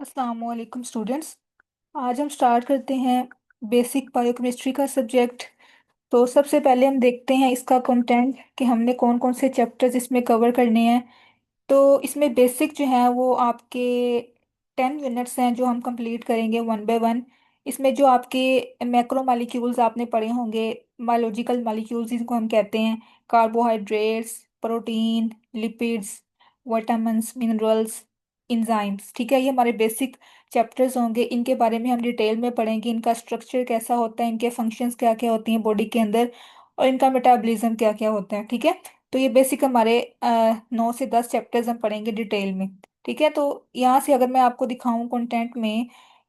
अस्सलाम वालेकुम स्टूडेंट्स। आज हम स्टार्ट करते हैं बेसिक बायोकेमिस्ट्री का सब्जेक्ट। तो सबसे पहले हम देखते हैं इसका कंटेंट कि हमने कौन कौन से चैप्टर्स इसमें कवर करने हैं। तो इसमें बेसिक जो है वो आपके 10 मिनट्स हैं जो हम कंप्लीट करेंगे वन बाय वन। इसमें जो आपके मैक्रो मालिक्यूल्स आपने पढ़े होंगे, बायोलॉजिकल मालिक्यूल्स जिनको हम कहते हैं, carbohydrates, protein, lipids, vitamins, minerals, enzymes. ठीक है, ये हमारे बेसिक चैप्टर्स होंगे। इनके बारे में हम डिटेल में पढ़ेंगे, इनका स्ट्रक्चर कैसा होता है, इनके फंक्शंस क्या क्या होती हैं बॉडी के अंदर, और इनका मेटाबॉलिज्म क्या क्या होता है। ठीक है, तो ये बेसिक हमारे 9 से 10 चैप्टर्स हम पढ़ेंगे डिटेल में। ठीक है, तो यहाँ से अगर मैं आपको दिखाऊं कंटेंट में,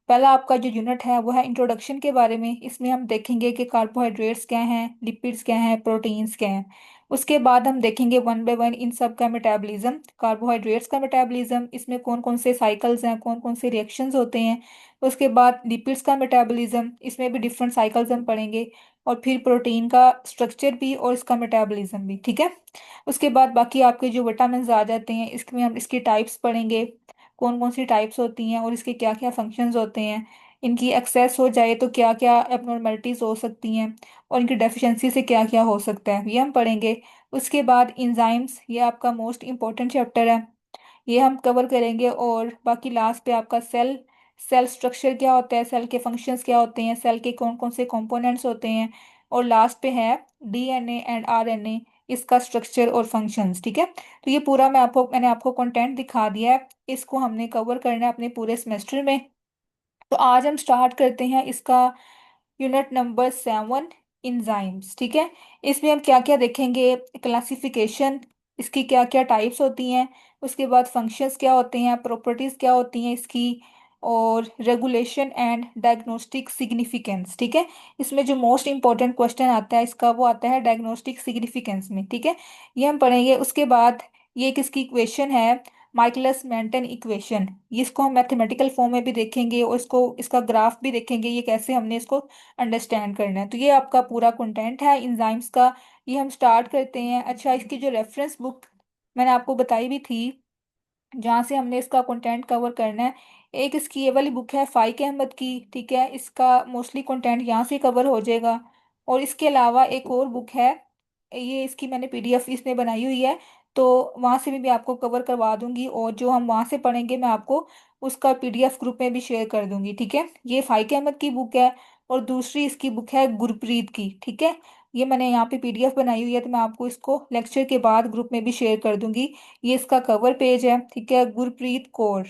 पहला आपका जो यूनिट है वो है इंट्रोडक्शन के बारे में। इसमें हम देखेंगे कि कार्बोहाइड्रेट्स क्या हैं, लिपिड्स क्या हैं, प्रोटीन्स क्या हैं। उसके बाद हम देखेंगे वन बाय वन इन सब का मेटाबॉलिज्म। कार्बोहाइड्रेट्स का मेटाबॉलिज्म, इसमें कौन कौन से साइकिल्स हैं, कौन कौन से रिएक्शंस होते हैं। उसके बाद लिपिड्स का मेटाबॉलिज्म, इसमें भी डिफरेंट साइकिल्स हम पढ़ेंगे। और फिर प्रोटीन का स्ट्रक्चर भी और इसका मेटाबॉलिज्म भी। ठीक है, उसके बाद बाकी आपके जो विटामिन आ जाते हैं, इसमें हम इसकी टाइप्स पढ़ेंगे, कौन कौन सी टाइप्स होती हैं और इसके क्या क्या फंक्शंस होते हैं। इनकी एक्सेस हो जाए तो क्या क्या एबनॉर्मलिटीज हो सकती हैं, और इनकी डेफिशिएंसी से क्या क्या हो सकता है, ये हम पढ़ेंगे। उसके बाद इंजाइम्स, ये आपका मोस्ट इम्पोर्टेंट चैप्टर है, ये हम कवर करेंगे। और बाकी लास्ट पे आपका सेल, सेल स्ट्रक्चर क्या होता है, सेल के फंक्शंस क्या होते हैं, सेल के कौन कौन से कंपोनेंट्स होते हैं। और लास्ट पे है डीएनए एंड आरएनए, इसका स्ट्रक्चर और फंक्शंस। ठीक है, तो ये पूरा मैंने आपको कंटेंट दिखा दिया है। इसको हमने कवर करना है अपने पूरे सेमेस्टर में। तो आज हम स्टार्ट करते हैं इसका यूनिट नंबर 7, इंजाइम्स। ठीक है, इसमें हम क्या क्या देखेंगे, क्लासिफिकेशन, इसकी क्या क्या टाइप्स होती हैं, उसके बाद फंक्शंस क्या होते हैं, प्रॉपर्टीज क्या होती हैं इसकी, और रेगुलेशन एंड डायग्नोस्टिक सिग्निफिकेंस। ठीक है, इसमें जो मोस्ट इंपॉर्टेंट क्वेश्चन आता है इसका वो आता है डायग्नोस्टिक सिग्निफिकेंस में। ठीक है, ये हम पढ़ेंगे। उसके बाद ये किसकी इक्वेशन है, माइकलस मेंटन इक्वेशन। इसको हम मैथमेटिकल फॉर्म में भी देखेंगे और इसको, इसका ग्राफ भी देखेंगे, ये कैसे हमने इसको अंडरस्टैंड करना है। तो ये आपका पूरा कंटेंट है इंजाइम्स का। ये हम स्टार्ट करते हैं। अच्छा, इसकी जो रेफरेंस बुक मैंने आपको बताई भी थी जहाँ से हमने इसका कंटेंट कवर करना है, एक इसकी ये वाली बुक है फाइक अहमद की। ठीक है, इसका मोस्टली कंटेंट यहाँ से कवर हो जाएगा। और इसके अलावा एक और बुक है, ये इसकी मैंने पीडीएफ इसमें बनाई हुई है, तो वहाँ से भी आपको कवर करवा दूंगी। और जो हम वहाँ से पढ़ेंगे मैं आपको उसका पीडीएफ ग्रुप में भी शेयर कर दूंगी। ठीक है, ये फाइक अहमद की बुक है। और दूसरी इसकी बुक है गुरप्रीत की। ठीक है, ये मैंने यहाँ पे पीडीएफ बनाई हुई है, तो मैं आपको इसको लेक्चर के बाद ग्रुप में भी शेयर कर दूंगी। ये इसका कवर पेज है। ठीक है, गुरप्रीत कौर,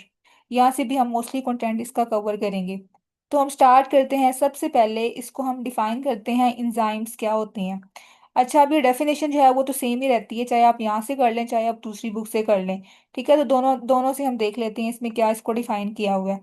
यहाँ से भी हम मोस्टली कंटेंट इसका कवर करेंगे। तो हम स्टार्ट करते हैं। सबसे पहले इसको हम डिफाइन करते हैं, इंजाइम्स क्या होते हैं। अच्छा, अभी डेफिनेशन जो है वो तो सेम ही रहती है, चाहे आप यहाँ से कर लें चाहे आप दूसरी बुक से कर लें। ठीक है, तो दोनों दोनों से हम देख लेते हैं इसमें क्या इसको डिफाइन किया हुआ है।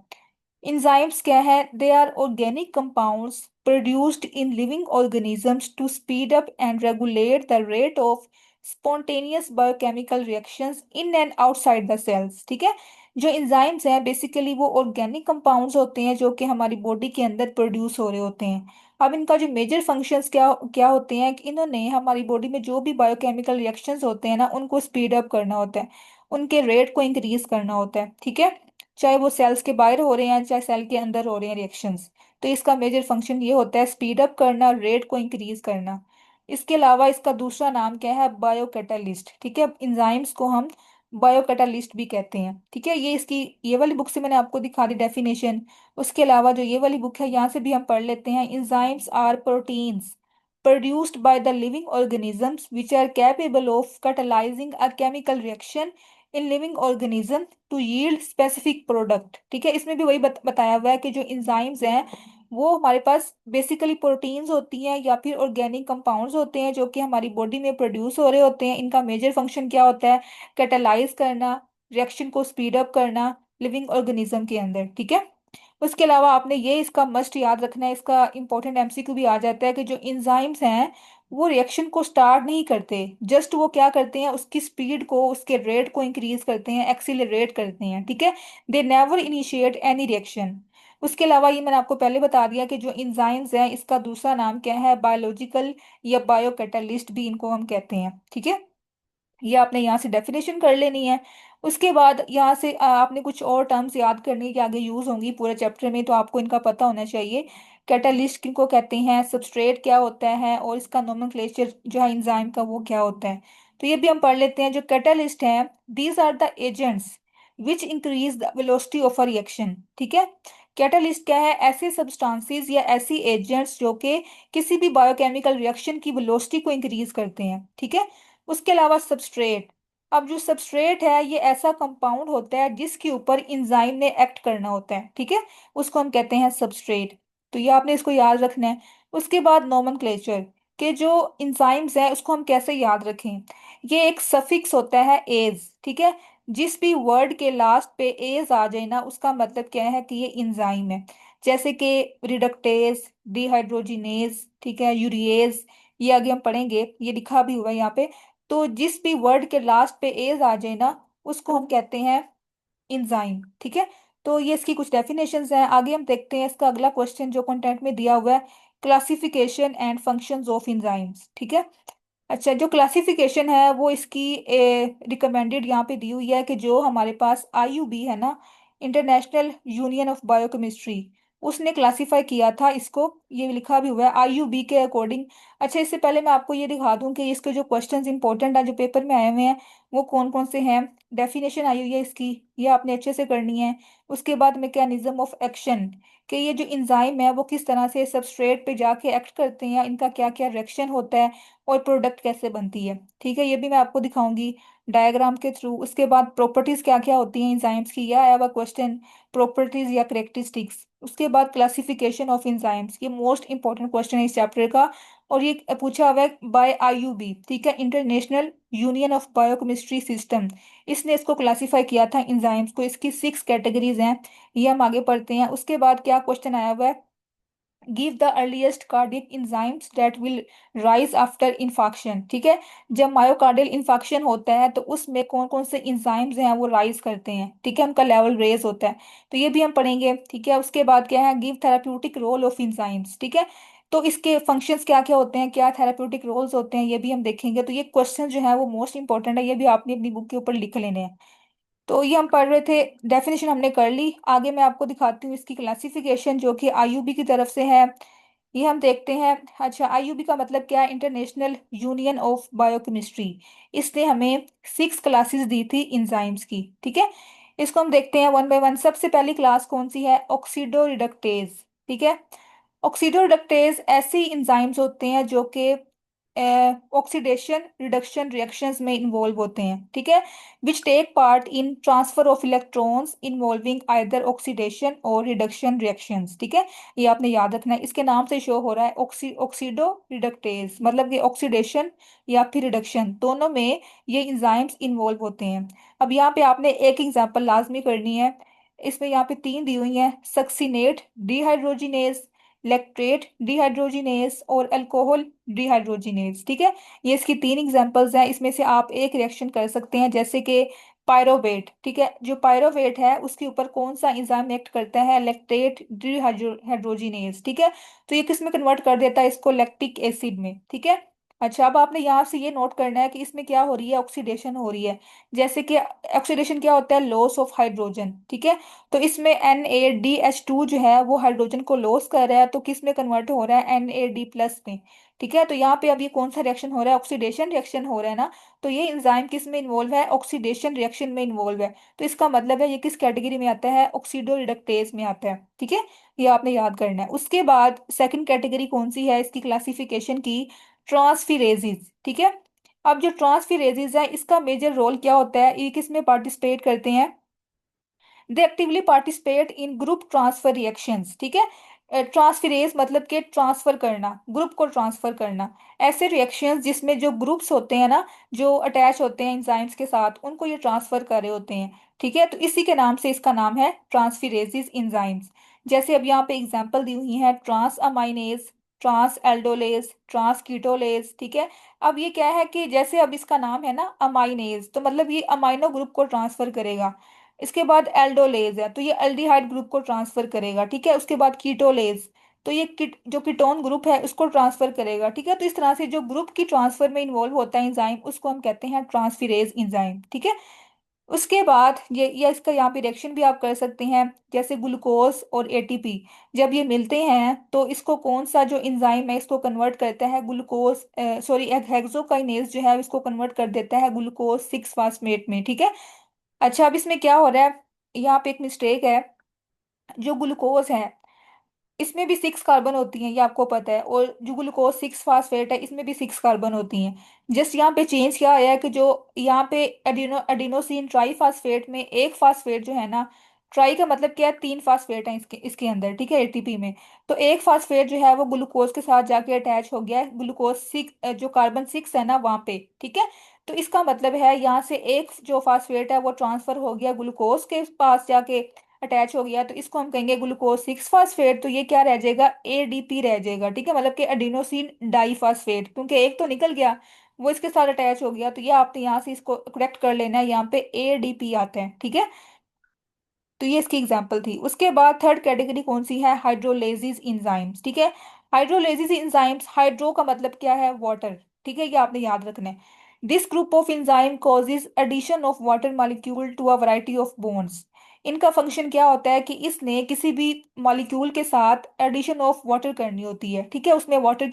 Enzymes क्या है, they are organic compounds produced in living organisms to speed up and regulate the rate of spontaneous biochemical reactions in and outside the cells। ठीक है, जो enzymes हैं बेसिकली वो ऑर्गेनिक कंपाउंड्स होते हैं जो कि हमारी बॉडी के अंदर प्रोड्यूस हो रहे होते हैं। अब इनका जो मेजर फंक्शंस क्या क्या होते हैं कि इन्होंने हमारी बॉडी में जो भी बायोकेमिकल रिएक्शंस होते हैं ना, उनको स्पीड अप करना होता है, उनके रेट को इंक्रीज करना होता है। ठीक है, चाहे वो सेल्स के बाहर हो रहे हैं चाहे सेल के अंदर हो रहे हैं रिएक्शंस। तो इसका मेजर फंक्शन ये होता है स्पीड अप करना, रेट को इंक्रीज करना। इसके अलावा इसका दूसरा नाम क्या है, बायोकैटालिस्ट। ठीक है, इंजाइम्स को हम बायोकैटालिस्ट भी कहते हैं। ठीक है, ये इसकी ये वाली बुक से मैंने आपको दिखा दी डेफिनेशन। उसके अलावा जो ये वाली बुक है यहाँ से भी हम पढ़ लेते हैं। Enzymes are proteins produced by the living organisms which are capable of catalyzing a chemical reaction in living organism to yield specific product। ठीक है, इसमें भी वही बताया हुआ है कि जो इंजाइम्स हैं वो हमारे पास बेसिकली प्रोटीन्स होती हैं या फिर ऑर्गेनिक कंपाउंड्स होते हैं जो कि हमारी बॉडी में प्रोड्यूस हो रहे होते हैं। इनका मेजर फंक्शन क्या होता है, कैटालाइज करना, रिएक्शन को स्पीड अप करना लिविंग ऑर्गेनिज्म के अंदर। ठीक है, उसके अलावा आपने ये इसका मस्ट याद रखना है, इसका इंपॉर्टेंट एमसीक्यू भी आ जाता है कि जो इंजाइम्स हैं वो रिएक्शन को स्टार्ट नहीं करते, जस्ट वो क्या करते हैं उसकी स्पीड को, उसके रेट को इंक्रीज करते हैं, एक्सीलरेट करते हैं। ठीक है, they never initiate any reaction. उसके अलावा ये मैंने आपको पहले बता दिया कि जो इंजाइम्स हैं इसका दूसरा नाम क्या है, बायोलॉजिकल या बायो कैटालिस्ट भी इनको हम कहते हैं। ठीक है, ये आपने यहाँ से डेफिनेशन कर लेनी है। उसके बाद यहाँ से आपने कुछ और टर्म्स याद करनी कि आगे यूज होंगी पूरे चैप्टर में, तो आपको इनका पता होना चाहिए। कैटालिस्ट किनको कहते हैं, सबस्ट्रेट क्या होता है, और इसका नोमेनक्लेचर जो है एंजाइम का वो क्या होता है। तो ये भी हम पढ़ लेते हैं। जो कैटालिस्ट हैं, these are the agents which increase the velocity of a reaction. ठीक है, कैटालिस्ट क्या है, ऐसे सब्सटेंसेस या ऐसी एजेंट्स जो कि किसी भी बायोकेमिकल रिएक्शन की वेलोसिटी को इंक्रीज करते हैं। ठीक है, उसके अलावा सबस्ट्रेट। अब जो सबस्ट्रेट है ये ऐसा कंपाउंड होता है जिसके ऊपर इंजाइम ने एक्ट करना होता है। ठीक है, उसको हम कहते हैं सबस्ट्रेट। तो ये आपने इसको याद रखना है। उसके बाद नोमेनक्लेचर के जो इंजाइम्स हैं उसको हम कैसे याद रखें। ये एक सफिक्स होता है एज। ठीक है, जिस भी वर्ड के लास्ट पे एज आ जाए ना उसका मतलब क्या है कि ये इंजाइम है। जैसे कि रिडक्टेज, डिहाइड्रोजिनेज, ठीक है, यूरिएज, ये आगे हम पढ़ेंगे, ये लिखा भी हुआ है यहाँ पे। तो जिस भी वर्ड के लास्ट पे एज आ जाए ना उसको हम कहते हैं इंजाइम। ठीक है, तो ये इसकी कुछ डेफिनेशंस हैं। आगे हम देखते हैं इसका अगला क्वेश्चन जो कंटेंट में दिया हुआ है, classification and functions of enzymes. ठीक है, अच्छा, जो क्लासिफिकेशन है वो इसकी रिकमेंडेड यहाँ पे दी हुई है कि जो हमारे पास आईयूबी है ना, इंटरनेशनल यूनियन ऑफ बायोकेमिस्ट्री, उसने क्लासिफाई किया था इसको, ये लिखा भी हुआ है आईयूबी के अकॉर्डिंग। अच्छा, इससे पहले मैं आपको ये दिखा दूं कि इसके जो क्वेश्चंस इंपॉर्टेंट है जो पेपर में आए हुए हैं वो कौन कौन से हैं। डेफिनेशन आई हुई है इसकी, ये आपने अच्छे से करनी है। उसके बाद मैकेनिज्म ऑफ एक्शन, कि ये जो इंजाइम है वो किस तरह से सबस्ट्रेट पे जाके एक्ट करते हैं, इनका क्या क्या रिएक्शन होता है, और प्रोडक्ट कैसे बनती है। ठीक है, ये भी मैं आपको दिखाऊंगी डायग्राम के थ्रू। उसके बाद प्रॉपर्टीज क्या क्या होती हैं एंजाइम्स की, यह आया हुआ क्वेश्चन, प्रॉपर्टीज या करेक्टरिस्टिक्स। उसके बाद क्लासिफिकेशन ऑफ एंजाइम्स, ये मोस्ट इंपॉर्टेंट क्वेश्चन है इस चैप्टर का, और ये पूछा हुआ है बाय आईयूबी। ठीक है, international union of biochemistry system, इसने इसको क्लासिफाई किया था एंजाइम्स को। इसकी 6 कैटेगरीज हैं, ये हम आगे पढ़ते हैं। उसके बाद क्या क्वेश्चन आया हुआ है, give the earliest cardiac enzymes that will rise after infarction. ठीक है, जब मायोकार्डियल इन्फाक्शन होता है तो उसमें कौन कौन से इंजाइम्स हैं वो राइज करते हैं। ठीक है, उनका लेवल रेज होता है, तो ये भी हम पढ़ेंगे। ठीक है, उसके बाद क्या है, give therapeutic role of enzymes. ठीक है, तो इसके फंक्शंस क्या क्या होते हैं, क्या थेराप्यूटिक रोल्स होते हैं, ये भी हम देखेंगे। तो ये क्वेश्चन जो है वो मोस्ट इंपॉर्टेंट है, ये भी आपने अपनी बुक के ऊपर लिख लेने हैं। तो ये हम पढ़ रहे थे, डेफिनेशन हमने कर ली। आगे मैं आपको दिखाती हूँ इसकी क्लासिफिकेशन जो कि आईयूबी की तरफ से है, ये हम देखते हैं। अच्छा, आईयूबी का मतलब क्या है, इंटरनेशनल यूनियन ऑफ बायोकेमिस्ट्री। इसने हमें 6 क्लासेस दी थी इंजाइम्स की। ठीक है, इसको हम देखते हैं वन बाय वन। सबसे पहली क्लास कौन सी है, ऑक्सीडो रिडक्टेज। ठीक है, ऑक्सीडो रिडक्टेज ऐसे इंजाइम्स होते हैं जो कि ऑक्सीडेशन रिडक्शन रिएक्शंस में इन्वॉल्व होते हैं। ठीक है, which take part in transfer of electrons involving either oxidation और रिडक्शन रिएक्शंस। ठीक है, ये आपने याद रखना है, इसके नाम से शो हो रहा है ऑक्सीडो रिडक्टेज, मतलब कि ऑक्सीडेशन या फिर रिडक्शन दोनों में ये इंजाइम्स इन्वॉल्व होते हैं। अब यहाँ पे आपने एक एग्जांपल लाजमी करनी है। इसमें यहाँ पे 3 दी हुई हैं, सक्सिनेट डिहाइड्रोजिनेज, लैक्टेट डिहाइड्रोजिनेज, और अल्कोहल डिहाइड्रोजिनेज। ठीक है, ये इसकी 3 एग्जांपल्स हैं, इसमें से आप एक रिएक्शन कर सकते हैं, जैसे कि पायरोवेट। ठीक है, जो पायरोवेट है उसके ऊपर कौन सा एंजाइम एक्ट करता है, लैक्टेट डिहाइड्रोजिनेज। ठीक है, तो ये किस में कन्वर्ट कर देता है इसको, लैक्टिक एसिड में। ठीक है, अच्छा, अब आपने यहाँ से ये नोट करना है कि इसमें क्या हो रही है, ऑक्सीडेशन हो रही है। जैसे कि ऑक्सीडेशन क्या होता है, लॉस ऑफ हाइड्रोजन। ठीक है, तो इसमें NaDH2 जो है वो हाइड्रोजन को लॉस कर रहा है, तो किस में कन्वर्ट हो रहा है, NAD+ में। ठीक है, तो यहाँ पे अब ये कौन सा रिएक्शन हो रहा है, ऑक्सीडेशन रिएक्शन हो रहा है ना। तो ये एंजाइम किस में इन्वॉल्व है, ऑक्सीडेशन रिएक्शन में इन्वॉल्व है। तो इसका मतलब है ये किस कैटेगरी में आता है, ऑक्सीडो रिडक्टेज में आता है। ठीक है, ये आपने याद करना है। उसके बाद सेकंड कैटेगरी कौन सी है इसकी क्लासिफिकेशन की, ट्रांसफिरेजिस। ठीक है, अब जो ट्रांसफिरेजिस है इसका मेजर रोल क्या होता है, ये किस में पार्टिसिपेट करते हैं, they actively participate in group transfer reactions. ठीक है, ट्रांसफिरेज मतलब कि ट्रांसफर करना, ग्रुप को ट्रांसफर करना। ऐसे रिएक्शंस जिसमें जो ग्रुप्स होते हैं ना, जो अटैच होते हैं एंजाइम्स के साथ, उनको ये ट्रांसफर कर रहे होते हैं। ठीक है, तो इसी के नाम से इसका नाम है ट्रांसफिरेजिस एंजाइम्स। जैसे अब यहाँ पे एग्जांपल दी हुई है, transaminase, transaldolase, transketolase. ठीक है, अब ये क्या है कि जैसे अब इसका नाम है ना अमाइनेज, तो मतलब ये अमाइनो ग्रुप को ट्रांसफर करेगा। इसके बाद एल्डोलेज है तो ये एल्डिहाइड ग्रुप को ट्रांसफर करेगा। ठीक है, उसके बाद कीटोलेज, तो ये जो कीटोन ग्रुप है उसको ट्रांसफर करेगा। ठीक है, तो इस तरह से जो ग्रुप की ट्रांसफर में इन्वॉल्व होता है इंजाइम उसको हम कहते हैं ट्रांसफिरेज इंजाइम। ठीक है, उसके बाद ये इसका यहाँ पे रिएक्शन भी आप कर सकते हैं, जैसे ग्लूकोज और एटीपी जब ये मिलते हैं तो इसको कौन सा जो एंजाइम है इसको कन्वर्ट करता है ग्लूकोज, सॉरी हेक्सोकाइनेज जो है इसको कन्वर्ट कर देता है ग्लूकोज 6 फास्फेट में, ठीक है। अच्छा, अब इसमें क्या हो रहा है, यहाँ पे एक मिस्टेक है। जो ग्लूकोज है इसमें भी 6 कार्बन होती हैं, ये आपको पता है, और जो ग्लूकोज 6 फास्फेट है इसमें भी 6 कार्बन होती हैं। जस्ट यहाँ पे चेंज क्या आया है कि जो यहाँ पे एडिनोसिन ट्राई फास्फेट में एक फास्फेट जो है ना, ट्राई का मतलब क्या है, 3 फास्फेट है इसके इसके अंदर, ठीक है, एटीपी में। तो एक फास्फेट जो है वो ग्लूकोज के साथ जाके अटैच हो गया है, ग्लूकोज 6 जो कार्बन 6 है ना वहाँ पे, ठीक है। तो इसका मतलब है यहाँ से एक जो फास्फेट है वो ट्रांसफर हो गया ग्लूकोज के पास जाके अटैच हो गया, तो इसको हम कहेंगे ग्लूकोज 6 फास्फेट। तो ये क्या रह जाएगा, एडीपी रह जाएगा, ठीक है, मतलब कि एडिनोसिन डाईफास्फेट, क्योंकि एक तो निकल गया, वो इसके साथ अटैच हो गया, तो ये आपने यहाँ से इसको करेक्ट कर लेना है, यहाँ पे एडीपी आता है, ठीक है। तो ये इसकी एग्जांपल थी। उसके बाद थर्ड कैटेगरी कौन सी है, हाइड्रोलेसिस इंजाइम्स, ठीक है। हाइड्रोलेसिस इंजाइम्स, हाइड्रो का मतलब क्या है, वाटर, ठीक है, ये आपने याद रखना है। This group of enzyme causes addition of water molecule to a variety of bonds. इनका फंक्शन क्या होता है कि इसने किसी भी मॉलिक्यूल के साथ एडिशन ऑफ वाटर करनी होती है, ठीक है, उसमें वाटर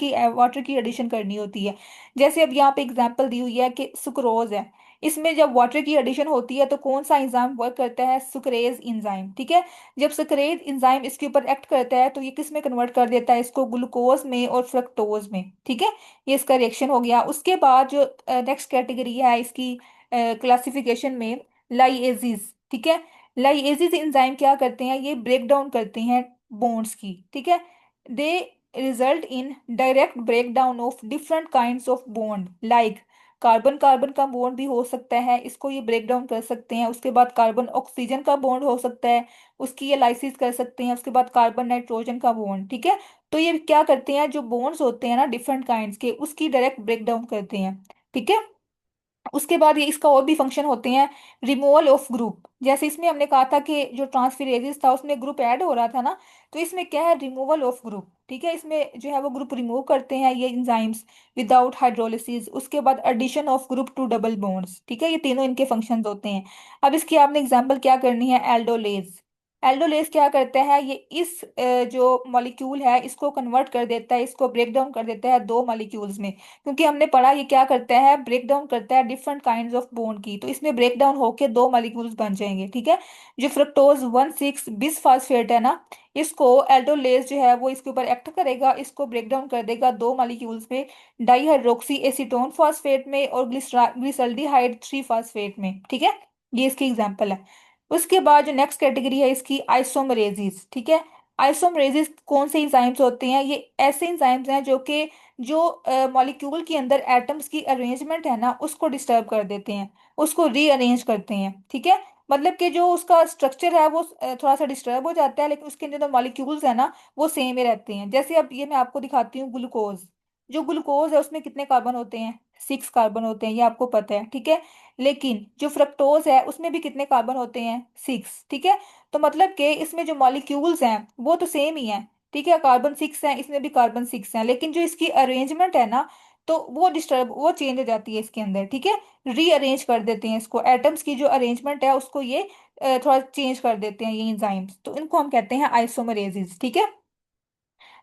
की एडिशन करनी होती है। जैसे अब यहाँ पे एग्जांपल दी हुई है कि सुक्रोज है, इसमें जब वाटर की एडिशन होती है तो कौन सा एंजाइम वर्क करता है, सुक्रेज एंजाइम, ठीक है। जब सुक्रेज एंजाइम इसके ऊपर एक्ट करता है तो ये किस में कन्वर्ट कर देता है इसको, ग्लूकोज में और फ्रक्टोज में, ठीक है। ये इसका रिएक्शन हो गया। उसके बाद जो नेक्स्ट कैटेगरी है इसकी क्लासिफिकेशन में, लाइएजिस, ठीक है। लाइएजिस एंजाइम क्या करते हैं, ये ब्रेक डाउन करते हैं बॉन्ड्स की, ठीक है। They result in direct break down of different kinds of bond, like carbon carbon का बॉन्ड भी हो सकता है, इसको ये ब्रेक डाउन कर सकते हैं। उसके बाद कार्बन ऑक्सीजन का बॉन्ड हो सकता है, उसकी ये लाइसिस कर सकते हैं। उसके बाद कार्बन नाइट्रोजन का बॉन्ड, ठीक है। तो ये क्या करते हैं, जो बॉन्ड्स होते हैं ना डिफरेंट काइंड्स के, उसकी डायरेक्ट ब्रेक डाउन करते हैं, ठीक है। उसके बाद ये इसका और भी फंक्शन होते हैं, रिमूवल ऑफ ग्रुप। जैसे इसमें हमने कहा था कि जो ट्रांसफिरेजेस था उसमें ग्रुप ऐड हो रहा था ना, तो इसमें क्या है, रिमूवल ऑफ ग्रुप, ठीक है। इसमें जो है वो ग्रुप रिमूव करते हैं ये इंजाइम्स विदाउट हाइड्रोलिसिस। उसके बाद addition of group to double bonds, ठीक है, ये तीनों इनके फंक्शंस होते हैं। अब इसकी आपने एग्जांपल क्या करनी है, एल्डोलेज। एल्डोलेज क्या करता है, ये इस जो मॉलिक्यूल है इसको कन्वर्ट कर देता है, इसको ब्रेक डाउन कर देता है दो मॉलिक्यूल्स में, क्योंकि हमने पढ़ा ये क्या करता है, ब्रेक डाउन करता है डिफरेंट काइंड्स ऑफ बॉन्ड की, तो इसमें ब्रेक डाउन होके दो मॉलिक्यूल्स बन जाएंगे, ठीक है। जो फ्रक्टोज 1,6 बिस फास्फेट है ना, इसको एल्डोलेज जो है वो इसके ऊपर एक्ट करेगा, इसको ब्रेक डाउन कर देगा दो मॉलिक्यूल्स में, डाईहाइड्रोक्सी एसीटोन फास्फेट में और ग्लिसल्डिहाइड 3 फास्फेट में, ठीक है। ये इसकी एग्जांपल है। उसके बाद जो नेक्स्ट कैटेगरी है इसकी, आइसोमरेजिस, ठीक है। आइसोमरेजिस कौन से इंजाइम्स होते हैं, ये ऐसे इंजाइम्स हैं जो कि जो मॉलिक्यूल के अंदर एटम्स की अरेंजमेंट है ना उसको डिस्टर्ब कर देते हैं, उसको रीअरेंज करते हैं, ठीक है। मतलब कि जो उसका स्ट्रक्चर है वो थोड़ा सा डिस्टर्ब हो जाता है, लेकिन उसके अंदर जो मॉलिक्यूल्स है ना वो सेम ही रहते हैं। जैसे अब ये मैं आपको दिखाती हूँ, ग्लूकोज। जो ग्लूकोज है उसमें कितने कार्बन होते हैं, 6 कार्बन होते हैं, ये आपको पता है, ठीक है। लेकिन जो फ्रक्टोज है उसमें भी कितने कार्बन होते हैं, 6, ठीक है। तो मतलब कि इसमें जो मॉलिक्यूल्स हैं वो तो सेम ही हैं, ठीक है, कार्बन 6 है, इसमें भी कार्बन 6 है, लेकिन जो इसकी अरेंजमेंट है ना तो वो चेंज हो जाती है इसके अंदर, ठीक है। रीअरेंज कर देते हैं इसको, एटम्स की जो अरेंजमेंट है उसको ये थोड़ा चेंज कर देते हैं ये एंजाइम्स, तो इनको हम कहते हैं आइसोमरेजेस, ठीक है।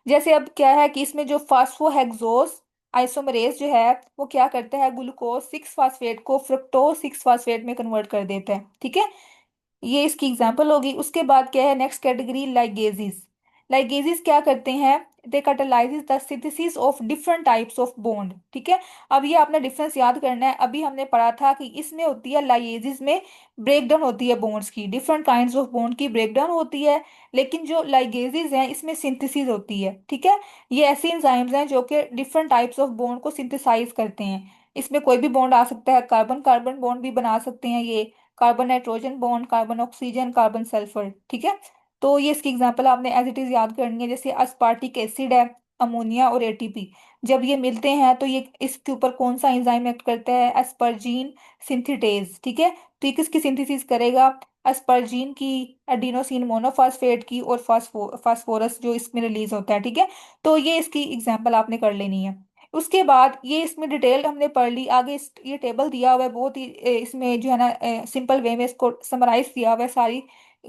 जैसे अब क्या है कि इसमें जो फास्फोहेक्सोस आइसोमरेज जो है वो क्या करता है, ग्लूकोज 6 फास्फेट को फ्रुक्टोज 6 फास्फेट में कन्वर्ट कर देता है, ठीक है। ये इसकी एग्जाम्पल होगी। उसके बाद क्या है नेक्स्ट कैटेगरी, लाइगेजिस। लाइगेजिस क्या करते हैं, they catalysis the synthesis of different types of bond, ठीक है। अब ये आपने डिफरेंस याद करना है, अभी हमने पढ़ा था कि इसमें होती है लाइगेजिस में ब्रेकडाउन होती है बॉन्ड्स की, डिफरेंट काइंड्स ऑफ बॉन्ड की ब्रेकडाउन होती है, लेकिन जो लाइगेजिस हैं इसमें सिंथेसिस होती है, ठीक है। ये ऐसे एंजाइम्स हैं जो कि डिफरेंट टाइप्स ऑफ बॉन्ड को सिंथेसाइज करते हैं। इसमें कोई भी बॉन्ड आ सकता है, कार्बन कार्बन बॉन्ड भी बना सकते हैं ये, carbon nitrogen bond, carbon oxygen, carbon sulphur, ठीक है। तो ये इसकी एग्जांपल आपने एज इट इज याद करनी है, जैसे अस्पार्टिक एसिड है, अमोनिया और एटीपी जब ये मिलते हैं तो ये इसके ऊपर कौन सा एंजाइम एक्ट करता है, एस्परजीन सिंथेटेज, ठीक है। तो ये किसकी सिंथेसिस करेगा, एस्परजीन की, एडिनोसिन मोनोफॉस्फेट की, और फास्फोरस जो इसमें रिलीज होता है, ठीक है। तो ये इसकी एग्जांपल आपने कर लेनी है। उसके बाद ये इसमें डिटेल हमने पढ़ ली। आगे ये टेबल दिया हुआ है बहुत ही इसमें जो है ना सिंपल वे में इसको समराइज किया हुआ है सारी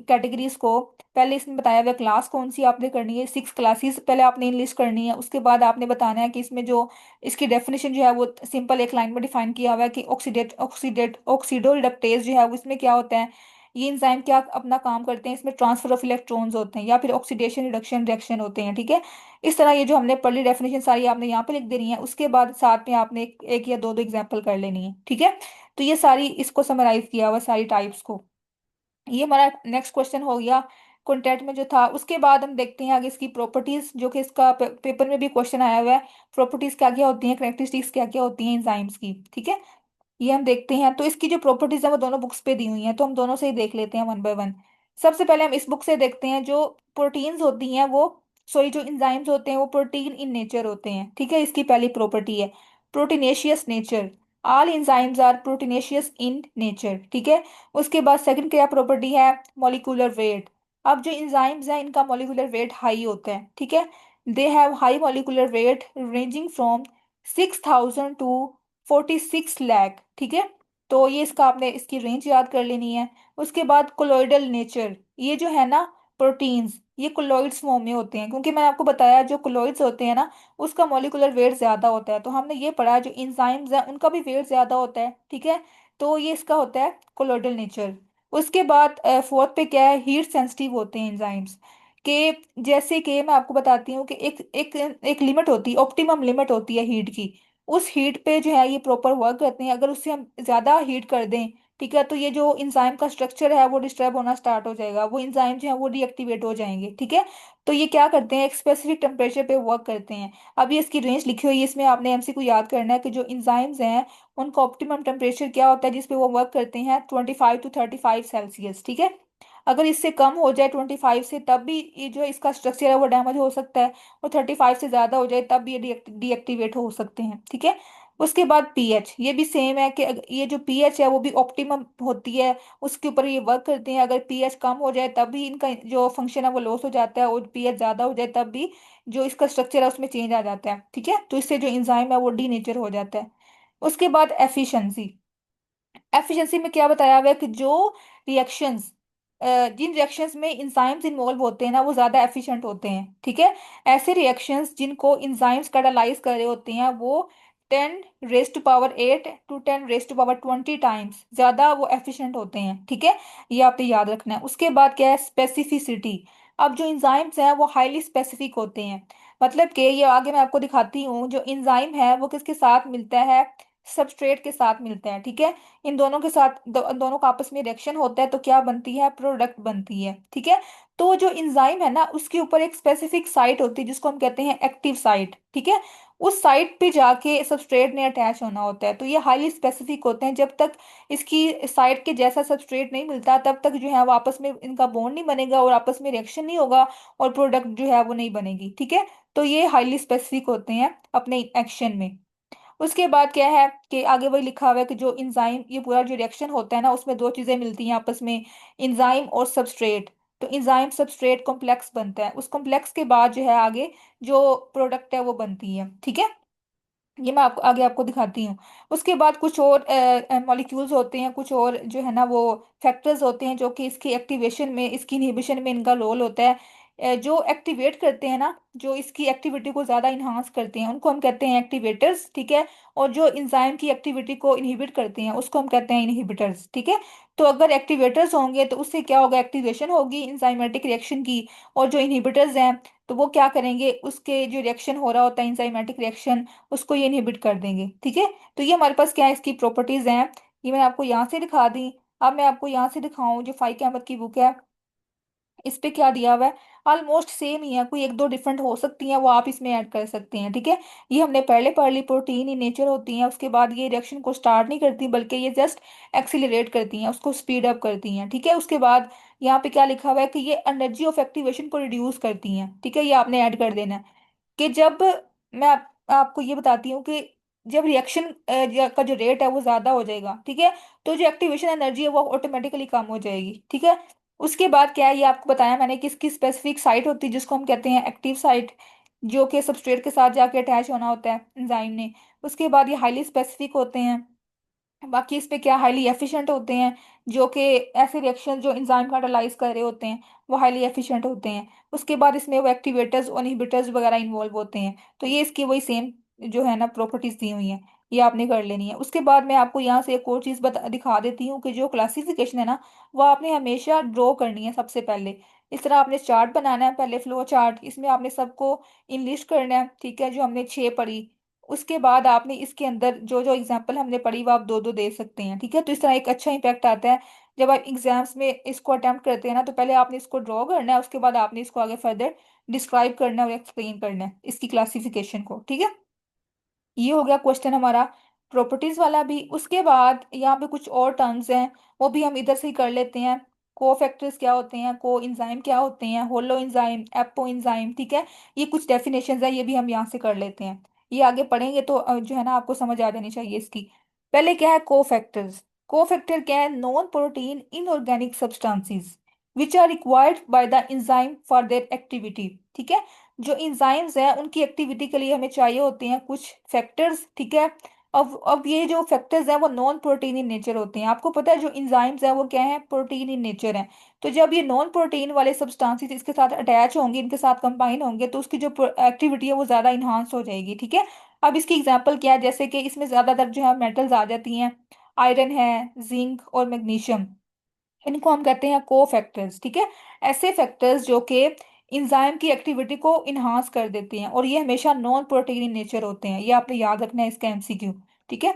कैटेगरीज को। पहले इसमें बताया हुआ है क्लास कौन सी आपने करनी है, 6 क्लासेस पहले आपने लिस्ट करनी है। उसके बाद आपने बताना है कि इसमें जो इसकी डेफिनेशन जो है वो सिंपल एक लाइन में डिफाइन किया हुआ है कि ऑक्सीडो रिडक्टेज जो है वो इसमें क्या होता है। ये एंजाइम क्या अपना काम करते हैं, इसमें ट्रांसफर ऑफ इलेक्ट्रॉन्स होते हैं या फिर ऑक्सीडेशन रिडक्शन रिएक्शन होते हैं, ठीक है। इस तरह ये जो हमने पढ़ ली डेफिनेशन सारी आपने यहाँ पे लिख देनी है। उसके बाद साथ में आपने एक या दो एग्जाम्पल कर लेनी है, ठीक है। तो ये सारी इसको समराइज किया हुआ सारी टाइप्स को। ये हमारा नेक्स्ट क्वेश्चन हो गया कॉन्टेंट में जो था। उसके बाद हम देखते हैं आगे इसकी प्रॉपर्टीज, जो कि इसका पेपर में भी क्वेश्चन आया हुआ है। प्रॉपर्टीज क्या क्या होती हैं, करेक्टरिस्टिक्स क्या क्या होती हैं एंजाइम्स की, ठीक है। ये हम देखते हैं। तो इसकी जो प्रॉपर्टीज है वो दोनों बुक्स पे दी हुई हैं, तो हम दोनों से ही देख लेते हैं वन बाय वन। सबसे पहले हम इस बुक से देखते हैं जो प्रोटीन्स होती हैं वो, सॉरी जो इंजाइम्स होते हैं वो प्रोटीन इन नेचर होते हैं, ठीक है। इसकी पहली प्रॉपर्टी है proteinaceous nature. All enzymes are proteinaceous in nature, ठीक है। उसके बाद सेकंड क्या प्रॉपर्टी है, मॉलिक्यूलर वेट। अब जो इंजाइम्स हैं इनका मॉलिक्यूलर वेट हाई होता है, ठीक है। They have high molecular weight ranging from 6,000 to 46 lakh, ठीक है। तो ये इसका आपने इसकी रेंज याद कर लेनी है। उसके बाद कोलोइडल नेचर, ये जो है ना प्रोटीन्स ये कोलोइड्स फॉर्म में होते हैं, क्योंकि मैंने आपको बताया जो कोलोइड्स होते हैं ना उसका मॉलिक्यूलर वेट ज्यादा होता है। तो हमने ये पढ़ा जो इंजाइम्स हैं उनका भी वेट ज्यादा होता है, ठीक है। तो ये इसका होता है कोलोइडल नेचर। उसके बाद फोर्थ पे क्या है, हीट सेंसिटिव होते हैं एंजाइम्स के। जैसे कि मैं आपको बताती हूँ कि एक एक एक लिमिट होती है, ऑप्टिमम लिमिट होती है हीट की। उस हीट पे जो है ये प्रॉपर वर्क करते हैं। अगर उससे हम ज्यादा हीट कर दें, ठीक है, तो ये जो इंजाइम का स्ट्रक्चर है वो डिस्टर्ब होना स्टार्ट हो जाएगा, वो इंजाइम जो है वो डीएक्टिवेट हो जाएंगे, ठीक है। तो ये क्या करते हैं, एक स्पेसिफिक टेम्परेचर पे वर्क करते हैं। अब ये इसकी रेंज लिखी हुई है, इसमें आपने एमसीक्यू याद करना है कि जो इंजाइम्स हैं उनका ऑप्टिमम टेम्परेचर क्या होता है जिसपे वो वर्क करते हैं, 25 to 35 सेल्सियस, ठीक है। अगर इससे कम हो जाए 25 से तब भी ये जो इसका स्ट्रक्चर है वो डैमेज हो सकता है, और 35 से ज़्यादा हो जाए तब भी ये डीएक्टिवेट हो सकते हैं, ठीक है। उसके बाद पीएच, ये भी सेम है कि ये जो पीएच है वो भी ऑप्टिमम होती है, उसके ऊपर ये वर्क करते हैं। अगर पीएच कम हो जाए तब भी इनका जो फंक्शन है वो लॉस हो जाता है, और पीएच ज़्यादा हो जाए तब भी जो इसका स्ट्रक्चर है उसमें चेंज आ जाता है, ठीक है। तो इससे जो इंजाइम है वो डी नेचर हो जाता है। उसके बाद एफिशिएंसी। एफिशिएंसी में क्या बताया हुआ है कि जो रिएक्शंस जिन रिएक्शंस में इंजाइम्स इन्वॉल्व होते हैं ना वो ज्यादा एफिशिएंट होते हैं, ठीक है। ऐसे रिएक्शंस जिनको इंजाइम्स कैटालाइज कर रहे होते हैं वो 10⁻⁸ to 10⁻20 टाइम्स ज्यादा वो एफिशिएंट होते हैं, ठीक है। ये आपने याद रखना है। उसके बाद क्या है, स्पेसिफिसिटी। अब जो इंजाइम्स हैं वो हाईली स्पेसिफिक होते हैं। मतलब कि ये आगे मैं आपको दिखाती हूँ, जो इंजाइम है वो किसके साथ मिलता है, सबस्ट्रेट के साथ मिलता है, ठीक है। इन दोनों के साथ दोनों का आपस में रिएक्शन होता है तो क्या बनती है, प्रोडक्ट बनती है, ठीक है। तो जो इंजाइम है ना उसके ऊपर एक स्पेसिफिक साइट होती है जिसको हम कहते हैं एक्टिव साइट, ठीक है। उस साइट पे जाके सबस्ट्रेट ने अटैच होना होता है। तो ये हाईली स्पेसिफिक होते हैं। जब तक इसकी साइट के जैसा सबस्ट्रेट नहीं मिलता तब तक जो है वो आपस में इनका बॉन्ड नहीं बनेगा और आपस में रिएक्शन नहीं होगा, और प्रोडक्ट जो है वो नहीं बनेगी, ठीक है। तो ये हाईली स्पेसिफिक होते हैं अपने एक्शन में। उसके बाद क्या है कि आगे वही लिखा हुआ है कि जो इंजाइम, ये पूरा जो रिएक्शन होता है ना उसमें दो चीजें मिलती हैं आपस में, इंजाइम और सबस्ट्रेट। तो इंजाइम सबस्ट्रेट कॉम्प्लेक्स बनता है, उस कॉम्प्लेक्स के बाद जो है आगे जो प्रोडक्ट है वो बनती है, ठीक है। ये मैं आपको आगे आपको दिखाती हूँ। उसके बाद कुछ और मॉलिक्यूल्स होते हैं, कुछ और जो है ना वो फैक्टर्स होते हैं जो कि इसकी एक्टिवेशन में, इसकी इनहिबिशन में इनका रोल होता है। जो एक्टिवेट करते हैं ना, जो इसकी एक्टिविटी को ज़्यादा इन्हांस करते हैं उनको हम कहते हैं एक्टिवेटर्स, ठीक है। और जो इंजाइम की एक्टिविटी को इनहिबिट करते हैं उसको हम कहते हैं इनहिबिटर्स, ठीक है। तो अगर एक्टिवेटर्स होंगे तो उससे क्या होगा, एक्टिवेशन होगी इंजाइमेटिक रिएक्शन की। और जो इनहिबिटर्स हैं तो वो क्या करेंगे, उसके जो रिएक्शन हो रहा होता है इंजाइमेटिक रिएक्शन उसको ये इनहिबिट कर देंगे, ठीक है। तो ये हमारे पास क्या है, इसकी प्रॉपर्टीज हैं। ये मैंने आपको यहाँ से दिखा दी। अब मैं आपको यहाँ से दिखाऊं, जो फाइक अहमद की बुक है इस पे क्या दिया हुआ है, ऑलमोस्ट सेम ही है, कोई एक दो डिफरेंट हो सकती हैं वो आप इसमें ऐड कर सकते हैं, ठीक है। ये हमने पहले पढ़ ली, प्रोटीन इन नेचर होती हैं। उसके बाद ये रिएक्शन को स्टार्ट नहीं करती बल्कि ये जस्ट एक्सीलरेट करती हैं, उसको स्पीड अप करती हैं, ठीक है। उसके बाद यहाँ पे क्या लिखा हुआ है कि ये एनर्जी ऑफ एक्टिवेशन को रिड्यूस करती हैं, ठीक है। ये आपने ऐड कर देना है कि जब मैं आपको ये बताती हूँ कि जब रिएक्शन का जो रेट है वो ज्यादा हो जाएगा, ठीक है, तो जो एक्टिवेशन एनर्जी है वो ऑटोमेटिकली कम हो जाएगी, ठीक है। उसके बाद क्या है, ये आपको बताया मैंने कि इसकी स्पेसिफिक साइट होती है जिसको हम कहते हैं एक्टिव साइट। जो कि सबस्ट्रेट के साथ जाके अटैच होना होता है एंजाइम ने। उसके बाद ये हाईली स्पेसिफिक होते हैं। बाकी इस पे क्या हाईली एफिशिएंट होते हैं, जो कि ऐसे रिएक्शन जो एंजाइम catalyze कर रहे होते हैं वो हाईली एफिशिएंट होते हैं। उसके बाद इसमें वो एक्टिवेटर्स और इनहिबिटर्स वगैरह इन्वॉल्व होते हैं। तो ये इसकी वही सेम जो है ना प्रॉपर्टीज दी हुई हैं, ये आपने कर लेनी है। उसके बाद मैं आपको यहाँ से एक और चीज़ बता दिखा देती हूँ कि जो क्लासिफिकेशन है ना वो आपने हमेशा ड्रॉ करनी है सबसे पहले। इस तरह आपने चार्ट बनाना है, पहले फ्लो चार्ट, इसमें आपने सबको इनलिस्ट करना है, ठीक है, जो हमने 6 पढ़ी। उसके बाद आपने इसके अंदर जो जो एग्जाम्पल हमने पढ़ी वो आप दो दो दे सकते हैं, ठीक है। तो इस तरह एक अच्छा इम्पैक्ट आता है जब आप एग्जाम्स में इसको अटेम्प्ट करते हैं ना। तो पहले आपने इसको ड्रॉ करना है, उसके बाद आपने इसको आगे फर्दर डिस्क्राइब करना है और एक्सप्लेन करना है इसकी क्लासिफिकेशन को, ठीक है। ये हो गया क्वेश्चन हमारा प्रॉपर्टीज वाला भी। उसके बाद यहाँ पे कुछ और टर्म्स हैं, वो भी हम इधर से ही कर लेते हैं। को फैक्टर्स क्या होते हैं, को इंजाइम क्या होते हैं, होलो इंजाइम, एप्पो इंजाइम, ठीक है। ये कुछ डेफिनेशंस है, ये भी हम यहाँ से कर लेते हैं। ये आगे पढ़ेंगे तो जो है ना आपको समझ आ जानी चाहिए इसकी। पहले क्या है को फैक्टर्स। को फैक्टर क्या है, non protein inorganic substances which are required by the enzyme for their activity, ठीक है। जो इंजाइम्स हैं उनकी एक्टिविटी के लिए हमें चाहिए होते हैं कुछ फैक्टर्स, ठीक है। अब ये जो फैक्टर्स हैं वो नॉन प्रोटीन इन नेचर होते हैं। आपको पता है जो इंजाइम्स हैं वो क्या है, प्रोटीन इन नेचर हैं। तो जब ये नॉन प्रोटीन वाले सब्सटेंसेस इसके साथ अटैच होंगे, इनके साथ कंबाइन होंगे, तो उसकी जो एक्टिविटी है वो ज़्यादा इन्हांस हो जाएगी, ठीक है। अब इसकी एग्जांपल क्या है, जैसे कि इसमें ज़्यादातर जो है मेटल्स आ जाती हैं, आयरन है, जिंक और मैग्नीशियम। इनको हम कहते हैं को फैक्टर्स, ठीक है। ऐसे फैक्टर्स जो कि इंजाइम की एक्टिविटी को इन्हांस कर देते हैं, और ये हमेशा नॉन प्रोटीन इन नेचर होते हैं। ये आपने याद रखना है इसका एमसीक्यू, ठीक है।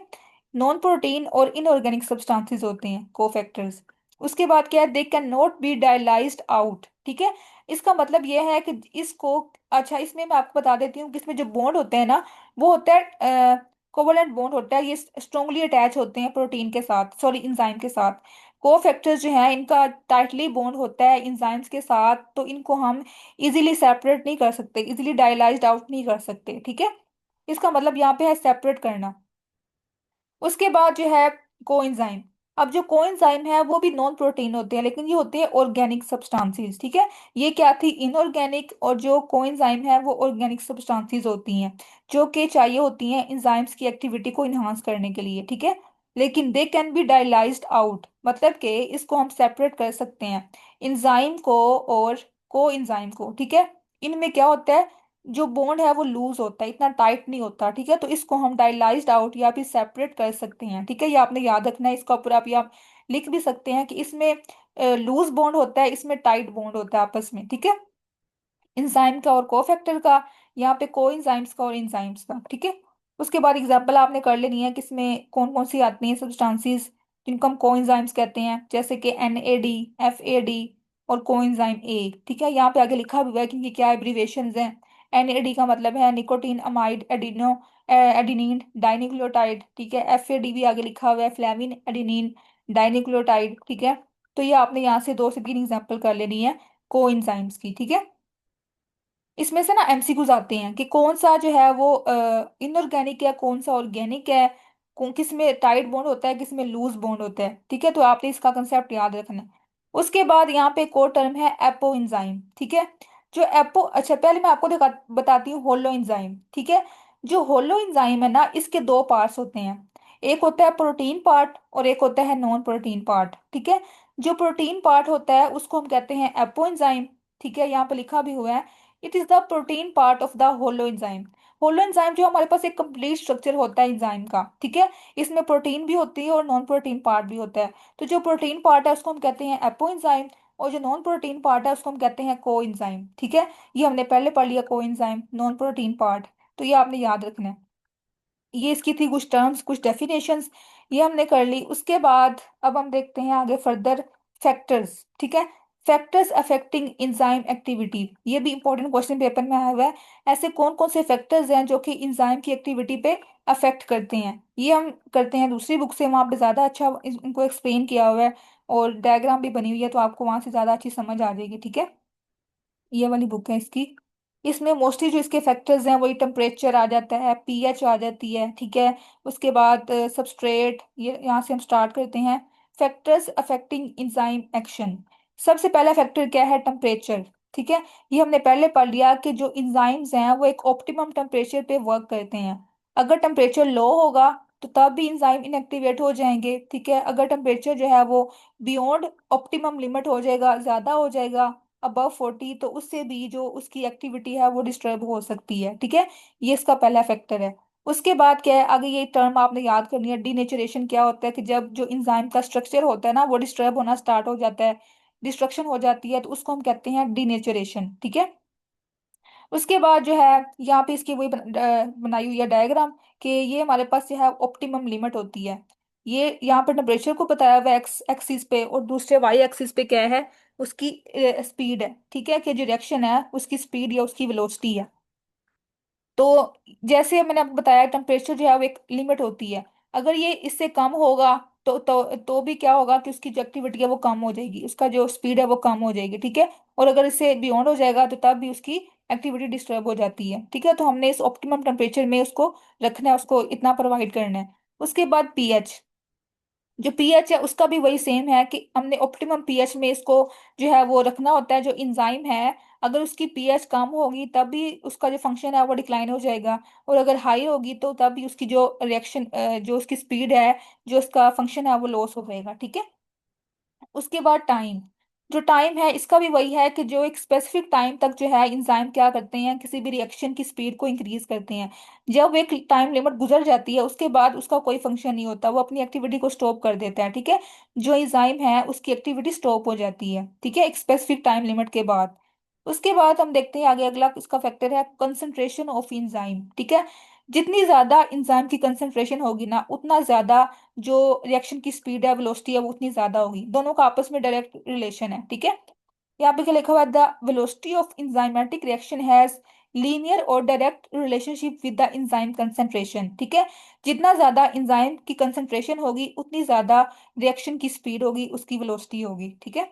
नॉन प्रोटीन और इनऑर्गेनिक सब्सटेंसेस होते हैं को फैक्टर्स। उसके बाद क्या है, they can not be dialysed out, ठीक है। इसका मतलब यह है कि इसको, अच्छा इसमें मैं आपको बता देती हूँ कि इसमें जो बॉन्ड होते हैं ना वो होता है कोवलेंट बॉन्ड होता है। ये स्ट्रांगली अटैच होते हैं प्रोटीन के साथ, सॉरी इंजाइम के साथ। को फैक्टर्स जो है इनका टाइटली बॉन्ड होता है इंजाइम्स के साथ, तो इनको हम इजीली सेपरेट नहीं कर सकते, इजीली डायलाइज्ड आउट नहीं कर सकते, ठीक है। इसका मतलब यहाँ पे है सेपरेट करना। उसके बाद जो है कोएंजाइम। अब जो कोएंजाइम है वो भी नॉन प्रोटीन होते हैं, लेकिन ये होते हैं ऑर्गेनिक सब्सटेंसेस, ठीक है। ये क्या थी, इनऑर्गेनिक, और जो कोएंजाइम है वो ऑर्गेनिक सब्सटेंसेस होती हैं जो कि चाहिए होती हैं इंजाइम्स की एक्टिविटी को इन्हांस करने के लिए, ठीक है। लेकिन they can be dialysed out, मतलब कि इसको हम सेपरेट कर सकते हैं इंजाइम को और को इंजाइम को, ठीक है। इनमें क्या होता है, जो बॉन्ड है वो लूज होता है, इतना टाइट नहीं होता, ठीक है। तो इसको हम डायलाइज्ड आउट या फिर सेपरेट कर सकते हैं, ठीक है। ये आपने याद रखना है। इसका ऊपर आप लिख भी सकते हैं कि इसमें लूज बॉन्ड होता है, इसमें टाइट बॉन्ड होता है आपस में, ठीक है। इंजाइम का और कोफैक्टर का, यहाँ पे को इंजाइम्स का और इंजाइम्स का, ठीक है। उसके बाद एग्जाम्पल आपने कर लेनी है कि इसमें कौन कौन सी आती हैं सब्सटेंसेस जिनको हम को इंजाइम्स कहते हैं, जैसे कि NAD, FAD और को इंजाइम ए, ठीक है। यहाँ पे आगे लिखा भी हुआ है कि इनकी क्या एब्रीवेशंस हैं। NAD का मतलब है nicotine amide adeno adenine dinucleotide, ठीक है। FAD भी आगे लिखा हुआ है फ्लेविन एडिनिन डाइन्यूक्लियोटाइड, ठीक है। तो ये आपने यहाँ से 2 से 3 एग्जाम्पल कर लेनी है को इंजाइम्स की, ठीक है। इसमें से ना एमसीक्यूज आते हैं कि कौन सा जो है वो इनऑर्गेनिक है, कौन सा ऑर्गेनिक है, कौन किस में टाइट बॉन्ड होता है, किस में लूज बॉन्ड होता है, ठीक है। तो आपने इसका कंसेप्ट याद रखना है। उसके बाद यहाँ पे एक और टर्म है एपो इंजाइम, ठीक है। जो एपो, अच्छा पहले मैं आपको बताती हूँ होलो इंजाइम, ठीक है। जो होलो इंजाइम है ना इसके 2 पार्ट्स होते हैं। एक होता है प्रोटीन पार्ट और एक होता है नॉन प्रोटीन पार्ट, ठीक है। जो प्रोटीन पार्ट होता है उसको हम कहते हैं एपो इंजाइम, ठीक है। यहाँ पे लिखा भी हुआ है it is the protein part of the holo enzyme. Holo enzyme जो हमारे पास एक कंप्लीट स्ट्रक्चर होता है एंजाइम का, ठीक है। इसमें प्रोटीन भी होती है और नॉन प्रोटीन पार्ट भी होता है। तो जो प्रोटीन पार्ट है उसको हम कहते हैं एपो एंजाइम, और जो नॉन प्रोटीन पार्ट है उसको हम कहते हैं को एंजाइम, ठीक है। ये हमने पहले पढ़ लिया को एंजाइम नॉन प्रोटीन पार्ट। तो ये आपने याद रखना है। ये इसकी थी कुछ टर्म्स, कुछ डेफिनेशंस, ये हमने कर ली। उसके बाद अब हम देखते हैं आगे फर्दर फैक्टर्स, ठीक है। फैक्टर्स अफेक्टिंग इंजाइम एक्टिविटी, ये भी इंपॉर्टेंट क्वेश्चन पेपर में आया हुआ है। ऐसे कौन कौन से फैक्टर्स हैं जो कि इंजाइम की एक्टिविटी पे अफेक्ट करते हैं, ये हम करते हैं दूसरी बुक से, वहाँ पे ज़्यादा अच्छा इनको एक्सप्लेन किया हुआ है और डायग्राम भी बनी हुई है, तो आपको वहाँ से ज़्यादा अच्छी समझ आ जाएगी, ठीक है। ये वाली बुक है इसकी। इसमें मोस्टली जो इसके फैक्टर्स हैं वही टेम्परेचर आ जाता है, पीएच आ जाती है, ठीक है। उसके बाद सबस्ट्रेट, ये यहाँ से हम स्टार्ट करते हैं। Factors affecting enzyme action. सबसे पहला फैक्टर क्या है, टेम्परेचर। ठीक है। ये हमने पहले पढ़ लिया कि जो इंजाइम्स हैं वो एक ऑप्टिमम टेम्परेचर पे वर्क करते हैं। अगर टेम्परेचर लो होगा तो तब भी इंजाइम इनएक्टिवेट हो जाएंगे। ठीक है, अगर टेम्परेचर जो है वो बियॉन्ड ऑप्टिमम लिमिट हो जाएगा, ज़्यादा हो जाएगा, अबव 40, तो उससे भी जो उसकी एक्टिविटी है वो डिस्टर्ब हो सकती है। ठीक है, ये इसका पहला फैक्टर है। उसके बाद क्या है, आगे ये टर्म आपने याद करनी है, डीनेचुरेशन क्या होता है कि जब जो इंजाइम का स्ट्रक्चर होता है ना वो डिस्टर्ब होना स्टार्ट हो जाता है, डिस्ट्रक्शन हो जाती है, तो उसको हम कहते हैं डीनेचुरेशन। ठीक है। उसके बाद जो है यहाँ पे इसकी वही बनाई हुई है डायग्राम कि ये हमारे पास जो है ऑप्टिमम लिमिट होती है। ये यहाँ पर टेम्परेचर को बताया हुआ है एक्स एक्सिस पे, और दूसरे वाई एक्सिस पे क्या है, उसकी स्पीड है। ठीक है, कि जो रिएक्शन है उसकी स्पीड या उसकी वेलोसिटी है। तो जैसे मैंने आपको बताया टेम्परेचर जो है वो एक लिमिट होती है, अगर ये इससे कम होगा तो भी क्या होगा कि उसकी जो एक्टिविटी है वो कम हो जाएगी, उसका जो स्पीड है वो कम हो जाएगी। ठीक है, और अगर इससे बियॉन्ड हो जाएगा तो तब भी उसकी एक्टिविटी डिस्टर्ब हो जाती है। ठीक है, तो हमने इस ऑप्टिमम टेम्परेचर में उसको रखना है, उसको इतना प्रोवाइड करना है। उसके बाद पीएच, जो पीएच है उसका भी वही सेम है कि हमने ऑप्टिमम पीएच में इसको जो है वो रखना होता है। जो इंजाइम है अगर उसकी पीएच कम होगी तब भी उसका जो फंक्शन है वो डिक्लाइन हो जाएगा, और अगर हाई होगी तो तब भी उसकी जो रिएक्शन, जो उसकी स्पीड है, जो उसका फंक्शन है वो लॉस हो जाएगा। ठीक है। उसके बाद टाइम, जो टाइम है इसका भी वही है कि जो एक स्पेसिफिक टाइम तक जो है इंजाइम क्या करते हैं, किसी भी रिएक्शन की स्पीड को इंक्रीज करते हैं। जब एक टाइम लिमिट गुजर जाती है उसके बाद उसका कोई फंक्शन नहीं होता, वो अपनी एक्टिविटी को स्टॉप कर देता है। ठीक है, जो इंजाइम है उसकी एक्टिविटी स्टॉप हो जाती है। ठीक है, एक स्पेसिफिक टाइम लिमिट के बाद। उसके बाद हम देखते हैं आगे अगला इसका फैक्टर है कंसंट्रेशन ऑफ इंजाइम। ठीक है, जितनी ज्यादा इंजाइम की कंसंट्रेशन होगी ना उतना ज्यादा जो रिएक्शन की स्पीड है, वेलोसिटी है, वो उतनी ज्यादा होगी। दोनों का आपस में डायरेक्ट रिलेशन है। ठीक है, यहाँ पे क्या लिखा हुआ है, the velocity of enzymatic reaction has linear और direct relationship with the enzyme concentration. ठीक है, जितना ज्यादा इंजाइम की कंसंट्रेशन होगी उतनी ज्यादा रिएक्शन की स्पीड होगी, उसकी वेलोसिटी होगी। ठीक है।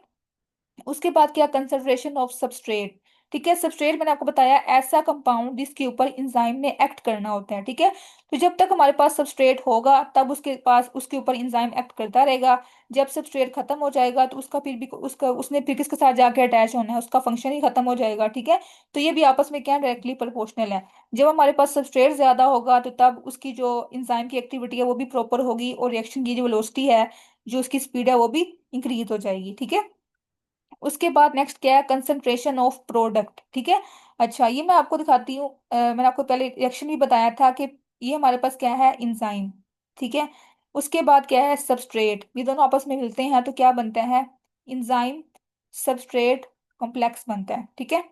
उसके बाद क्या, कंसंट्रेशन ऑफ सबस्ट्रेट। ठीक है, सबस्ट्रेट मैंने आपको बताया ऐसा कंपाउंड जिसके ऊपर इंजाइम ने एक्ट करना होता है। ठीक है, तो जब तक हमारे पास सबस्ट्रेट होगा तब उसके पास उसके ऊपर इंजाइम एक्ट करता रहेगा। जब सबस्ट्रेट खत्म हो जाएगा तो उसका फिर भी उसका उसने फिर किसके साथ जाके अटैच होना है, उसका फंक्शन ही खत्म हो जाएगा। ठीक है, तो ये भी आपस में क्या डायरेक्टली प्रोपोर्शनल है। जब हमारे पास सबस्ट्रेट ज्यादा होगा तो तब उसकी जो इंजाइम की एक्टिविटी है वो भी प्रॉपर होगी, और रिएक्शन की जो वेलोसिटी है, जो उसकी स्पीड है, वो भी इंक्रीज हो जाएगी। ठीक है। उसके बाद नेक्स्ट क्या है, कंसंट्रेशन ऑफ प्रोडक्ट। ठीक है, अच्छा ये मैं आपको दिखाती हूँ। मैंने आपको पहले रिएक्शन भी बताया था कि ये हमारे पास क्या है, इंजाइम। ठीक है, उसके बाद क्या है, सबस्ट्रेट। ये दोनों आपस में मिलते हैं तो क्या बनता है, इंजाइम सबस्ट्रेट कॉम्प्लेक्स बनता है। ठीक है,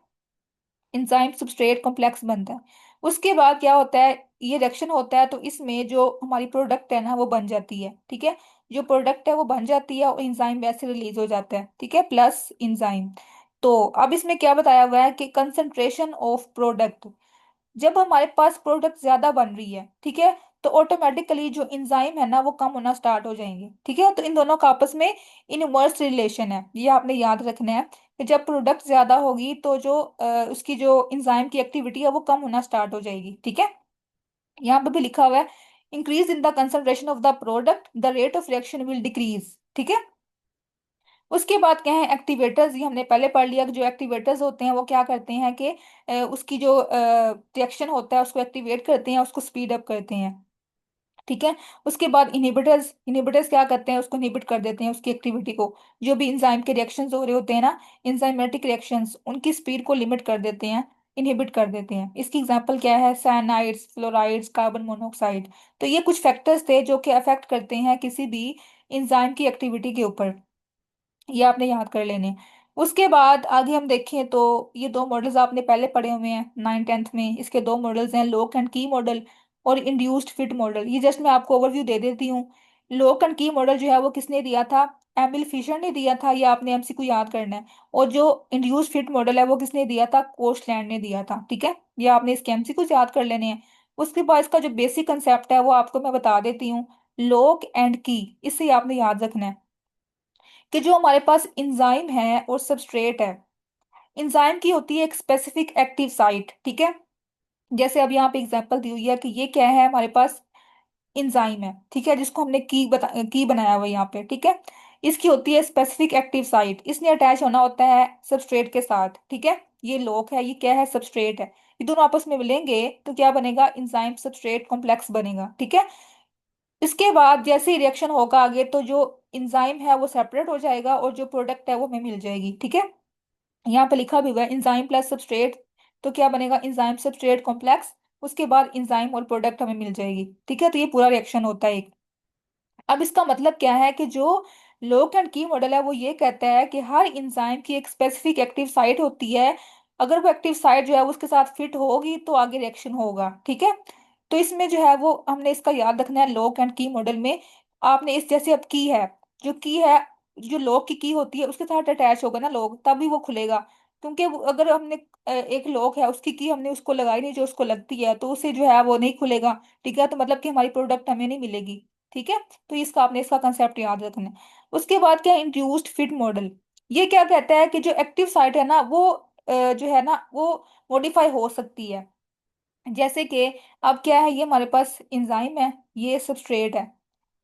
इंजाइम सबस्ट्रेट कॉम्प्लेक्स बनता है। उसके बाद क्या होता है, ये रिएक्शन होता है तो इसमें जो हमारी प्रोडक्ट है ना वो बन जाती है। ठीक है, जो प्रोडक्ट है वो बन जाती है और इंजाइम वैसे रिलीज हो जाता है। ठीक है, प्लस इंजाइम। तो अब इसमें क्या बताया हुआ है कि कंसंट्रेशन ऑफ प्रोडक्ट, जब हमारे पास प्रोडक्ट ज्यादा बन रही है, ठीक है, तो ऑटोमेटिकली जो इंजाइम है ना वो कम होना स्टार्ट हो जाएंगे। ठीक है, तो इन दोनों का आपस में इनवर्स रिलेशन है, ये आपने याद रखना है कि जब प्रोडक्ट ज्यादा होगी तो जो उसकी जो इंजाइम की एक्टिविटी है वो कम होना स्टार्ट हो जाएगी। ठीक है, यहाँ पे भी लिखा हुआ है increase in the concentration of the product the rate of reaction will decrease. ठीक है। उसके बाद क्या है, एक्टिवेटर्स। ये हमने पहले पढ़ लिया कि जो एक्टिवेटर्स होते हैं वो क्या करते हैं कि उसकी जो रिएक्शन होता है उसको एक्टिवेट करते हैं, उसको स्पीड अप करते हैं। ठीक है, उसके बाद इनहिबिटर्स, इनहिबिटर्स क्या करते हैं, उसको इनहिबिट कर देते हैं उसकी एक्टिविटी को। जो भी इंजाइम के रिएक्शंस हो रहे होते हैं ना, इंजाइमेटिक रिएक्शंस, उनकी स्पीड को लिमिट कर देते हैं, इनहिबिट कर देते हैं। इसकी एग्जांपल क्या है, साइनाइड्स, फ्लोराइड्स, कार्बन मोनोऑक्साइड। तो ये कुछ फैक्टर्स थे जो कि अफेक्ट करते हैं किसी भी इंजाइम की एक्टिविटी के ऊपर, ये आपने याद कर लेने। उसके बाद आगे हम देखें तो ये दो मॉडल्स आपने पहले पढ़े हुए हैं 9th 10th में। इसके दो मॉडल्स हैं, लॉक एंड की मॉडल और इंड्यूस्ड फिट मॉडल। ये जस्ट मैं आपको ओवरव्यू दे देती हूँ। लॉक एंड की मॉडल जो है वो किसने दिया था, एमिल फिशर ने दिया था, ये आपने एमसीक्यू याद करना है। और जो इंड्यूस्ड फिट मॉडल है वो किसने दिया था, कोस्टलैंड ने दिया था। ठीक है, ये आपने इसके एमसीक्यू याद कर लेने हैं। उसके बाद इसका जो बेसिक कंसेप्ट है वो आपको मैं बता देती हूँ, लॉक एंड की, इससे आपने याद रखना है कि जो हमारे पास इंजाइम है और सबस्ट्रेट है, इंजाइम की होती है एक स्पेसिफिक एक्टिव साइट। ठीक है, जैसे अब यहाँ पे एग्जांपल दी हुई है कि ये क्या है, हमारे पास इंजाइम है। ठीक है, जिसको हमने की बनाया हुआ है यहाँ पे। ठीक है, इसकी होती है स्पेसिफिक एक्टिव साइट, इसने अटैच होना होता है सबस्ट्रेट के साथ, ठीक है। ये लोक है, ये क्या है, सबस्ट्रेट है। ये दोनों आपस में मिलेंगे तो क्या बनेगा, इंजाइम सबस्ट्रेट कॉम्प्लेक्स बनेगा, ठीक है। इसके बाद जैसे ही रिएक्शन होगा आगे, तो जो इंजाइम है वो सेपरेट हो जाएगा और जो प्रोडक्ट है वो हमें मिल जाएगी, ठीक है। यहाँ पे लिखा भी हुआ है इंजाइम प्लस सबस्ट्रेट, तो क्या बनेगा, इंजाइम सबस्ट्रेट कॉम्प्लेक्स। उसके बाद इंजाइम और प्रोडक्ट हमें मिल जाएगी, ठीक है। तो ये पूरा रिएक्शन होता है एक। अब इसका मतलब क्या है कि जो लोक एंड की मॉडल है वो ये कहता है कि हर इंजाइम की एक स्पेसिफिक एक्टिव साइट होती है। अगर वो एक्टिव साइट जो है उसके साथ फिट होगी तो आगे रिएक्शन होगा, ठीक है। तो इसमें जो है वो हमने इसका याद रखना है लोक एंड की मॉडल में। आपने इस जैसे अब की है, जो की है, जो लॉक की होती है उसके साथ अटैच होगा ना लॉक, तभी वो खुलेगा। क्योंकि अगर हमने एक लॉक है उसकी की हमने उसको लगाई नहीं जो उसको लगती है, तो उसे जो है वो नहीं खुलेगा, ठीक है। तो मतलब कि हमारी प्रोडक्ट हमें नहीं मिलेगी, ठीक है। तो इसका आपने इसका कंसेप्ट याद रखना है। उसके बाद क्या, इंड्यूस्ड फिट मॉडल। ये क्या कहता है कि जो एक्टिव साइट है ना वो जो है ना वो मॉडिफाई हो सकती है। जैसे कि अब क्या है, ये हमारे पास इंजाइम है, ये सबस्ट्रेट है।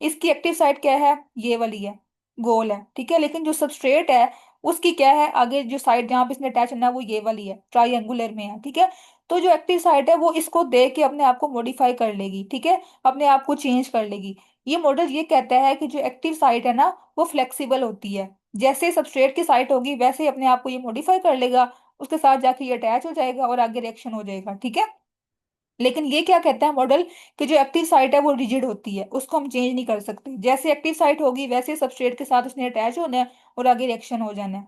इसकी एक्टिव साइट क्या है, ये वाली है, गोल है, ठीक है। लेकिन जो सबस्ट्रेट है उसकी क्या है, आगे जो साइड जहाँ पे इसने अटैच होना है वो ये वाली है, ट्राइंगुलर में है, ठीक है। तो जो एक्टिव साइट है वो इसको देख के अपने आप को मॉडिफाई कर लेगी, ठीक है, अपने आप को चेंज कर लेगी। ये मॉडल ये कहता है कि जो एक्टिव साइट है ना वो फ्लेक्सिबल होती है। जैसे सबस्ट्रेट की साइट होगी वैसे ही अपने आप को ये मॉडिफाई कर लेगा, उसके साथ जाके ये अटैच हो जाएगा और आगे रिएक्शन हो जाएगा, ठीक है। लेकिन ये क्या कहता है मॉडल, कि जो एक्टिव साइट है वो रिजिड होती है, उसको हम चेंज नहीं कर सकते। जैसे एक्टिव साइट होगी वैसे सबस्ट्रेट के साथ उसने अटैच होना है और आगे रिएक्शन हो जाना है,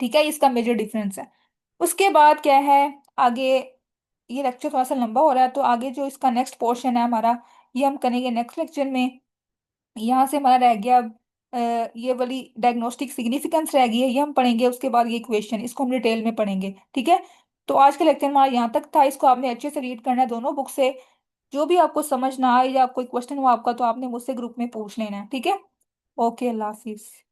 ठीक है। इसका मेजर डिफरेंस है। उसके बाद क्या है आगे, ये लेक्चर थोड़ा सा लंबा हो रहा है तो आगे जो इसका नेक्स्ट पोर्शन है हमारा, ये हम करेंगे नेक्स्ट लेक्चर में। यहाँ से हमारा रह गया ये वाली डायग्नोस्टिक सिग्निफिकेंस रह गई है, ये हम पढ़ेंगे। उसके बाद ये इक्वेशन, इसको हम डिटेल में पढ़ेंगे, ठीक है। तो आज का लेक्चर हमारा यहाँ तक था, इसको आपने अच्छे से रीड करना है दोनों बुक से। जो भी आपको समझ ना आए या कोई क्वेश्चन हो आपका तो आपने मुझसे ग्रुप में पूछ लेना है, ठीक है। ओके, अल्लाह हाफिज।